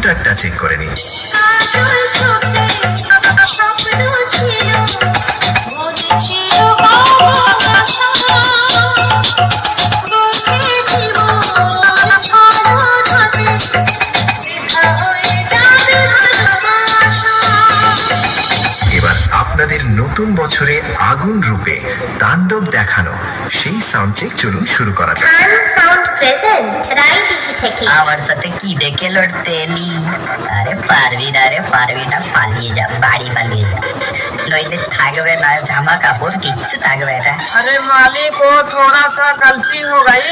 পোশাকটা চেক করে নিন। এবার আপনাদের নতুন বছরে আগুন রূপে তাণ্ডব দেখানো সেই সাউন্ড চেক চলুন শুরু করা যাক। সাউন্ড প্রেজেন্ট রাইডিকি থেকে। আমার সাথে কি দেখে লড়তে এলি? আরে পারবি না, পালিয়ে যা, বাড়ি পালিয়ে যা, নইলে থাকবে না জামা কাপড়, কিচ্ছু থাকবে না। अरे मालिक वो थोड़ा सा गलती हो गई।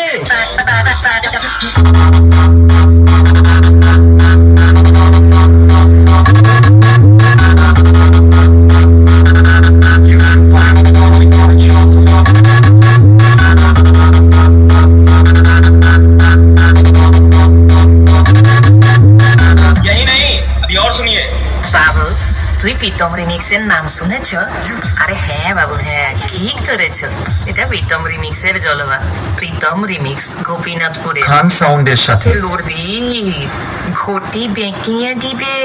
यही नहीं, अभी और सुनिए। বাবু, তুই প্রীতম রিমিক্সের নাম শুনেছ? আরে হ্যাঁ বাবু, হ্যাঁ ঠিক ধরেছ, এটা প্রীতম রিমিক্সের জলবা। প্রীতম রিমিক্স গোপীনাথপুরে। খান সাউন্ডের সাথে লড়বি, ঘটি বেঁকিয়ে দিবে।